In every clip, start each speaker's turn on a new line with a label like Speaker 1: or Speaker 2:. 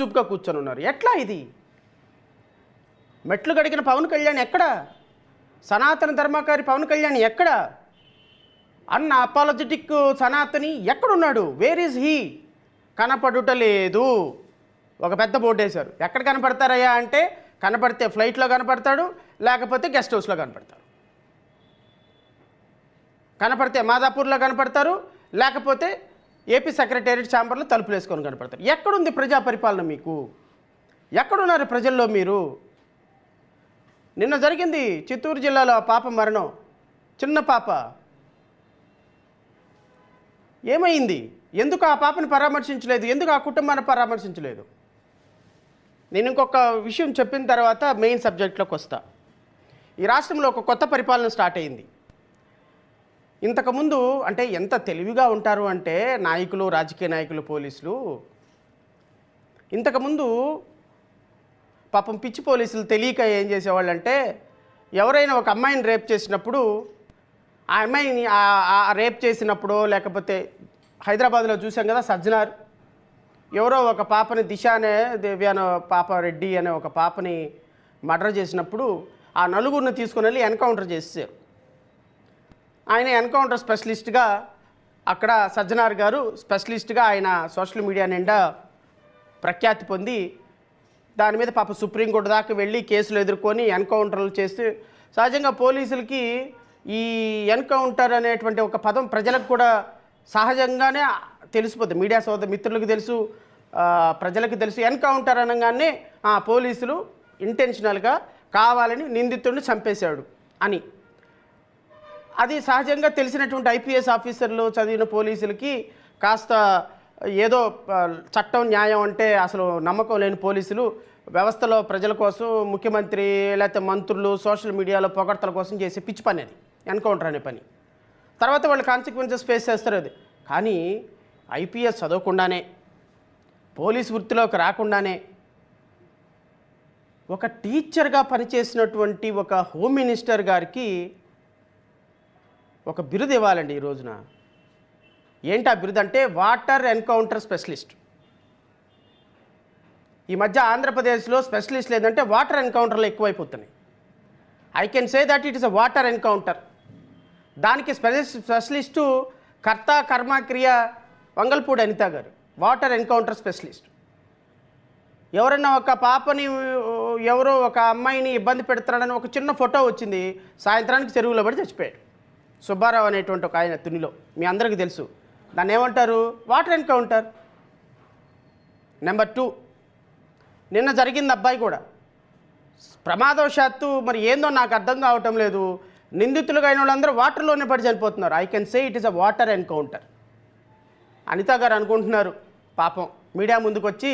Speaker 1: చూపుగా కూర్చొని ఉన్నారు. ఎట్లా ఇది? మెట్లు గడిగిన పవన్ కళ్యాణ్ ఎక్కడ? సనాతన ధర్మకారి పవన్ కళ్యాణ్ ఎక్కడ? అన్న అపాలజెటిక్ సనాతని ఎక్కడున్నాడు? Where is he? కనపడుట లేదు. ఒక పెద్ద బోర్డు వేశారు. ఎక్కడ కనపడతారయ్యా అంటే, కనపడితే ఫ్లైట్లో కనపడతాడు, లేకపోతే గెస్ట్ హౌస్లో కనపడతారు. కనపడితే మాదాపూర్లో కనపడతారు, లేకపోతే ఏపీ సెక్రటేరియట్ ఛాంబర్లో తలుపులు వేసుకొని కనపడతారు. ఎక్కడుంది ప్రజా పరిపాలన మీకు? ఎక్కడున్నారు ప్రజల్లో మీరు? నిన్న జరిగింది చిత్తూరు జిల్లాలో పాప మరణం, చిన్న పాప. ఏమైంది? ఎందుకు ఆ పాపను పరామర్శించలేదు? ఎందుకు ఆ కుటుంబాన్ని పరామర్శించలేదు? నేను ఇంకొక విషయం చెప్పిన తర్వాత మెయిన్ సబ్జెక్ట్లోకి వస్తా. ఈ రాష్ట్రంలో ఒక కొత్త పరిపాలన స్టార్ట్ అయింది. ఇంతకుముందు అంటే ఎంత తెలివిగా ఉంటారు అంటే నాయకులు, రాజకీయ నాయకులు, పోలీసులు. ఇంతకుముందు పాపం పిచ్చి పోలీసులు తెలియక ఏం చేసేవాళ్ళంటే, ఎవరైనా ఒక అమ్మాయిని రేప్ చేసినప్పుడు, ఆ అమ్మాయిని రేప్ చేసినప్పుడు, లేకపోతే హైదరాబాద్లో చూసాం కదా సజ్జనార్, ఎవరో ఒక పాపని దిశ అనే దేవి అనే పాప, రెడ్డి అనే ఒక పాపని మర్డర్ చేసినప్పుడు ఆ నలుగురిని తీసుకుని వెళ్ళి ఎన్కౌంటర్ చేసేసారు. ఆయన ఎన్కౌంటర్ స్పెషలిస్ట్గా, అక్కడ సజ్జనార్ గారు స్పెషలిస్ట్గా ఆయన సోషల్ మీడియా నిండా ప్రఖ్యాతి పొంది, దాని మీద పాప సుప్రీంకోర్టు దాకా వెళ్ళి కేసులు ఎదుర్కొని ఎన్కౌంటర్లు చేసి, సహజంగా పోలీసులకి ఈ ఎన్కౌంటర్ అనేటువంటి ఒక పదం ప్రజలకు కూడా సహజంగానే తెలిసిపోతుంది. మీడియా సోదర మిత్రులకు తెలుసు, ప్రజలకు తెలుసు. ఎన్కౌంటర్ అనగానే పోలీసులు ఇంటెన్షనల్గా కావాలని నిందితుడిని చంపేశాడు అని. అది సహజంగా తెలిసినటువంటి ఐపీఎస్ ఆఫీసర్లు, చదివిన పోలీసులకి కాస్త ఏదో చట్టం న్యాయం అంటే అసలు నమ్మకం లేని పోలీసులు వ్యవస్థలో ప్రజల కోసం, ముఖ్యమంత్రి లేకపోతే మంత్రులు సోషల్ మీడియాలో పొగడ్తల కోసం చేసే పిచ్చి పని అది, ఎన్కౌంటర్ అనే పని. తర్వాత వాళ్ళు కాన్సిక్వెన్సెస్ ఫేస్ చేస్తారు. అది కానీ ఐపీఎస్ చదవకుండానే, పోలీస్ వృత్తిలోకి రాకుండానే, ఒక టీచర్గా పనిచేసినటువంటి ఒక హోమ్ మినిస్టర్ గారికి ఒక బిరుదు ఇవ్వాలండి ఈ రోజున. ఏంటి ఆ బిరుదు అంటే, వాటర్ ఎన్కౌంటర్ స్పెషలిస్ట్. ఈ మధ్య ఆంధ్రప్రదేశ్లో స్పెషలిస్ట్ లేదంటే వాటర్ ఎన్కౌంటర్లు ఎక్కువైపోతున్నాయి. I can say that it is a water encounter. దానికి స్పెషలిస్టు కర్త కర్మ క్రియ వంగల్పూడి అనిత గారు, వాటర్ ఎన్కౌంటర్ స్పెషలిస్ట్. ఎవరన్నా ఒక పాపని, ఎవరో ఒక అమ్మాయిని ఇబ్బంది పెడుతున్నాడని ఒక చిన్న ఫోటో వచ్చింది, సాయంత్రానికి చెరువులో పడి చచ్చిపోయాడు. సుబ్బారావు అనేటువంటి ఒక ఆయన తునిలో, మీ అందరికీ తెలుసు. దాన్ని ఏమంటారు? Water encounter. నెంబర్ 2, నిన్న జరిగింది అబ్బాయి కూడా ప్రమాదవశాత్తు, మరి ఏందో నాకు అర్థం కావటం లేదు, నిందితులుగా అయిన వాళ్ళందరూ వాటర్లోనే పడి చనిపోతున్నారు. I can say it is a water encounter. Anitha garu అనుకుంటున్నారు, పాపం మీడియా ముందుకు వచ్చి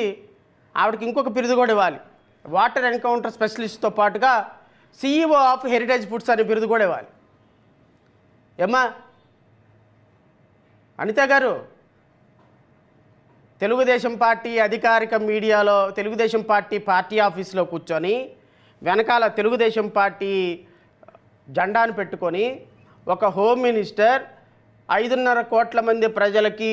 Speaker 1: ఆవిడకి ఇంకొక బిరుదు కూడా ఇవ్వాలి. వాటర్ ఎన్కౌంటర్ స్పెషలిస్ట్తో పాటుగా CEO ఆఫ్ హెరిటేజ్ ఫుడ్స్ అనే బిరుదు కూడా ఇవ్వాలి. ఏమ్మా అనిత గారు, తెలుగుదేశం పార్టీ అధికారిక మీడియాలో తెలుగుదేశం పార్టీ ఆఫీస్లో కూర్చొని వెనకాల తెలుగుదేశం పార్టీ జెండాను పెట్టుకొని ఒక హోమ్ మినిస్టర్, 5.5 కోట్ల మంది ప్రజలకి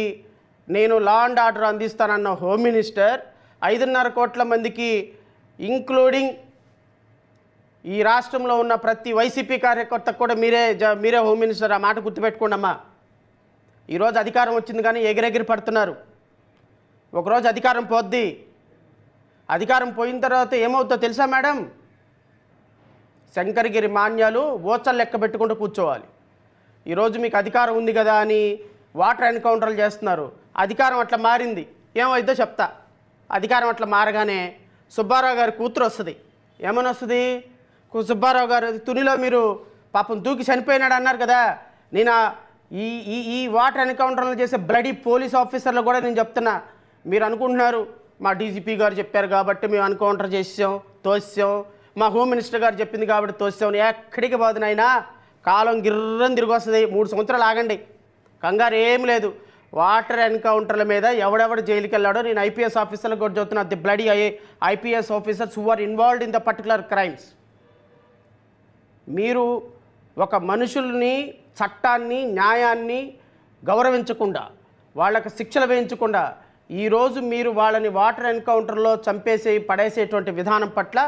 Speaker 1: నేను లా అండ్ ఆర్డర్ అందిస్తానన్న హోమ్ మినిస్టర్, 5.5 కోట్ల మందికి ఇంక్లూడింగ్ ఈ రాష్ట్రంలో ఉన్న ప్రతి వైసీపీ కార్యకర్తకు కూడా మీరే హోమ్ మినిస్టర్. ఆ మాట గుర్తుపెట్టుకోండి అమ్మా. ఈరోజు అధికారం వచ్చింది కానీ ఎగిరెగిరి పడుతున్నారు. ఒకరోజు అధికారం పోద్ది. అధికారం పోయిన తర్వాత ఏమవుతుందో తెలుసా మేడం? శంకరగిరి మాన్యాలు ఓచలు లెక్క పెట్టుకుంటూ కూర్చోవాలి. ఈరోజు మీకు అధికారం ఉంది కదా అని వాటర్ ఎన్కౌంటర్లు చేస్తున్నారు. అధికారం అట్లా మారింది, ఏమైందో చెప్తా. అధికారం అట్లా మారగానే సుబ్బారావు గారి కూతురు వస్తుంది. ఏమని వస్తుంది? సుబ్బారావు గారు తునిలో మీరు పాపం దూకి చనిపోయినాడు అన్నారు కదా. నేను ఈ వాటర్ ఎన్కౌంటర్లు చేసే బ్లడీ పోలీస్ ఆఫీసర్లు కూడా నేను చెప్తున్నా. మీరు అనుకుంటున్నారు మా డీజీపీ గారు చెప్పారు కాబట్టి మేము ఎన్కౌంటర్ చేసాం, తోసాం, మా హోమ్ మినిస్టర్ గారు చెప్పింది కాబట్టి తోసాం. ఎక్కడికి పోదునైనా కాలం గిర్రని తిరిగి వస్తుంది. 3 సంవత్సరాలు ఆగండి, కంగారు ఏం లేదు. వాటర్ ఎన్కౌంటర్ల మీద ఎవడెవడు జైలుకి వెళ్ళాడో నేను ఐపీఎస్ ఆఫీసర్లకు కూడా చెప్తున్నా. The bloody IPS officers who are involved in the particular crimes. మీరు ఒక మనుషుల్ని, చట్టాన్ని, న్యాయాన్ని గౌరవించకుండా, వాళ్ళకి శిక్షలు వేయించకుండా ఈరోజు మీరు వాళ్ళని వాటర్ ఎన్కౌంటర్లో చంపేసి పడేసేటువంటి విధానం పట్ల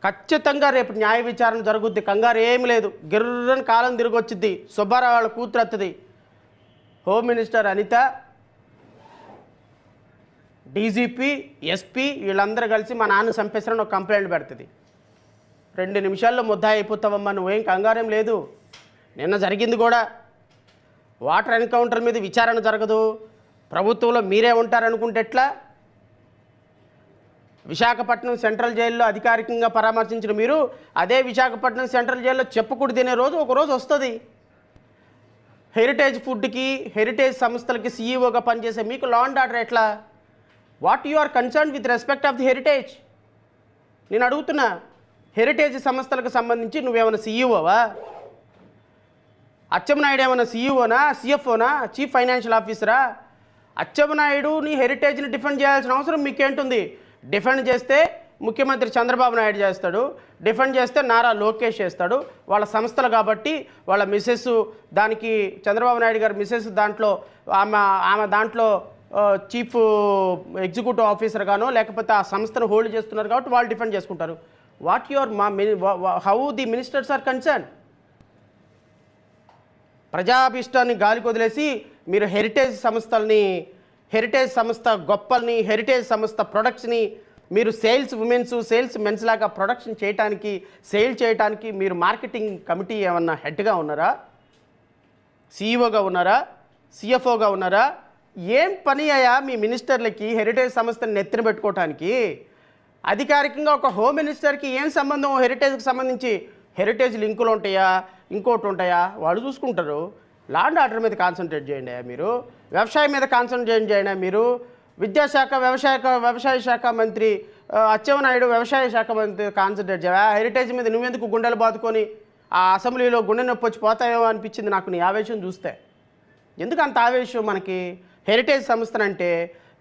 Speaker 1: ఖచ్చితంగా రేపు న్యాయ విచారణ జరుగుద్ది. కంగారు ఏమి లేదు. గిర్రని కాలం తిరిగి వచ్చింది. సుబ్బారావు వాళ్ళ కూతురు వస్తుంది. Home minister Anitha, DGP, SP వీళ్ళందరూ కలిసి మా నాన్న చంపేస్తారని ఒక కంప్లైంట్ పెడుతుంది. 2 నిమిషాల్లో ముద్దా అయిపోతావమ్మా, నువ్వేం కంగారేం లేదు. నిన్న జరిగింది కూడా వాటర్ ఎన్కౌంటర్ మీద విచారణ జరగదు. ప్రభుత్వంలో మీరే ఉంటారనుకుంటే ఎట్లా? విశాఖపట్నం సెంట్రల్ జైల్లో అధికారికంగా పరామర్శించిన మీరు అదే విశాఖపట్నం సెంట్రల్ జైల్లో చెప్పుకుడు తినే రోజు ఒక రోజు వస్తుంది. హెరిటేజ్ ఫుడ్కి, హెరిటేజ్ సంస్థలకి సీఈఓగా పనిచేసే మీకు లా అండ్ ఆర్డర్ ఎట్లా? What you are concern with respect of the Heritage? నేను అడుగుతున్నా, హెరిటేజ్ సంస్థలకు సంబంధించి నువ్వేమైనా సీఈఓవా? అచ్చెన్నాయుడు ఏమైనా సీఈఓనా, సిఎఫ్ఓనా, చీఫ్ ఫైనాన్షియల్ ఆఫీసరా? అచ్చెన్నాయుడుని హెరిటేజ్ని డిఫెండ్ చేయాల్సిన అవసరం మీకేంటుంది? డిఫెండ్ చేస్తే ముఖ్యమంత్రి చంద్రబాబు నాయుడు చేస్తాడు, డిఫెండ్ చేస్తే నారా లోకేష్ చేస్తాడు. వాళ్ళ సంస్థలు కాబట్టి వాళ్ళ మిసెస్, దానికి చంద్రబాబు నాయుడు గారు మిసెస్ దాంట్లో ఆమె దాంట్లో చీఫ్ ఎగ్జిక్యూటివ్ ఆఫీసర్ గానో లేకపోతే ఆ సంస్థను హోల్డ్ చేస్తున్నారు కాబట్టి వాళ్ళు డిఫెండ్ చేసుకుంటారు. What your how the ministers are concern? ప్రజాభిష్టాన్ని గాలికి వదిలేసి మీరు హెరిటేజ్ సంస్థల్ని, హెరిటేజ్ సంస్థ గొప్పల్ని, హెరిటేజ్ సంస్థ ప్రొడక్ట్స్ని మీరు సేల్స్ ఉమెన్స్, సేల్స్ మెన్స్ లాగా ప్రొడక్షన్ చేయడానికి, సేల్ చేయడానికి మీరు మార్కెటింగ్ కమిటీ ఏమన్నా హెడ్గా ఉన్నారా? సీఈఓగా ఉన్నారా? సిఎఫ్ఓగా ఉన్నారా? ఏం పని అయ్యా మీ మినిస్టర్లకి హెరిటేజ్ సంస్థని నెత్తిన పెట్టుకోవటానికి? అధికారికంగా ఒక హోమ్ మినిస్టర్కి ఏం సంబంధం హెరిటేజ్కి సంబంధించి? హెరిటేజ్ లింకులు ఉంటాయా, ఇంకోటి ఉంటాయా? వాళ్ళు చూసుకుంటారు. లా అండ్ ఆర్డర్ మీద కాన్సన్ట్రేట్ చేయండి మీరు. వ్యవసాయం మీద కాన్సన్ట్రేట్ చేయండి మీరు. విద్యాశాఖ, వ్యవసాయ శాఖ మంత్రి అచ్చెన్నాయుడు వ్యవసాయ శాఖ మంత్రి కాన్సన్ట్రేట్ చేయవా? హెరిటేజ్ మీద నువ్వెందుకు గుండెలు బాదుకొని ఆ అసెంబ్లీలో గుండె నొప్పి వచ్చి పోతాయేమో అనిపించింది నాకు నీ ఆవేశం చూస్తే. ఎందుకు అంత ఆవేశం మనకి? హెరిటేజ్ సంస్థనంటే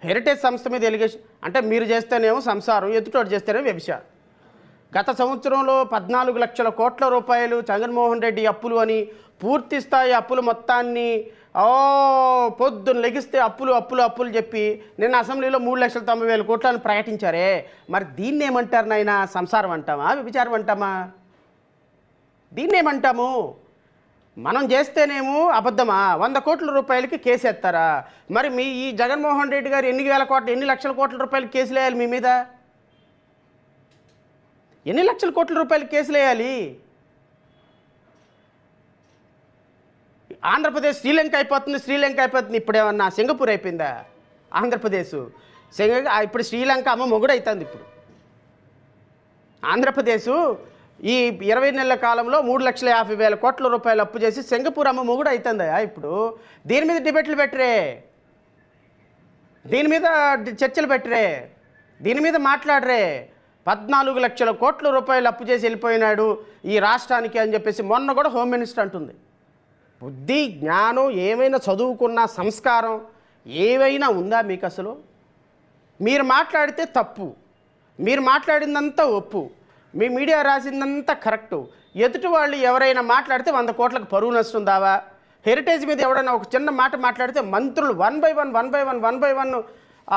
Speaker 1: హెరిటేజ్ సంస్థ మీద ఎలిగేషన్ అంటే మీరు చేస్తేనేమో సంసారం, ఎదుటోడు చేస్తేనేమో వ్యభిచారం. గత సంవత్సరంలో 14 లక్షల కోట్ల రూపాయలు జగన్మోహన్ రెడ్డి అప్పులు అని పూర్తి స్థాయి అప్పులు మొత్తాన్ని పొద్దున్న లెగిస్తే అప్పులు చెప్పి నిన్న అసెంబ్లీలో 3,90,000 కోట్లను ప్రకటించారే. మరి దీన్ని ఏమంటారు నాయన? సంసారం అంటామా, వ్యభిచారం అంటామా? దీన్ని ఏమంటాము? మనం చేస్తేనేమో అబద్ధమా? 100 కోట్ల రూపాయలకి కేసు ఎత్తారా? మరి మీ ఈ జగన్మోహన్ రెడ్డి గారు ఎన్ని లక్షల కోట్ల రూపాయలు కేసులు వేయాలి మీ మీద? ఎన్ని లక్షల కోట్ల రూపాయలు కేసులు వేయాలి? ఆంధ్రప్రదేశ్ శ్రీలంక అయిపోతుంది. ఇప్పుడేమన్నా సింగపూర్ అయిపోయిందా ఆంధ్రప్రదేశ్? ఇప్పుడు శ్రీలంక అమ్మ మొగుడు అవుతుంది. ఇప్పుడు ఆంధ్రప్రదేశ్ ఈ 20 నెలల కాలంలో 3,50,000 కోట్ల రూపాయలు అప్పు చేసి సింగపూర్ అమ్మ మొగుడు అవుతుందా? ఇప్పుడు దీని మీద డిబేట్లు పెట్టరే, దీని మీద చర్చలు పెట్టరే, దీని మీద మాట్లాడరే. 14 లక్షల కోట్ల రూపాయలు అప్పు చేసి వెళ్ళిపోయినాడు ఈ రాష్ట్రానికి అని చెప్పేసి మొన్న కూడా హోమ్ మినిస్టర్ అంటుంది. బుద్ధి, జ్ఞానం, ఏమైనా చదువుకున్న సంస్కారం ఏవైనా ఉందా మీకు అసలు? మీరు మాట్లాడితే తప్పు, మీరు మాట్లాడిందంతా ఒప్పు, మీ మీడియా రాసిందంతా కరెక్టు. ఎదుటి వాళ్ళు ఎవరైనా మాట్లాడితే 100 కోట్లకు పరువు నష్టం దావా? హెరిటేజ్ మీద ఎవడైనా ఒక చిన్న మాట మాట్లాడితే మంత్రులు వన్ బై వన్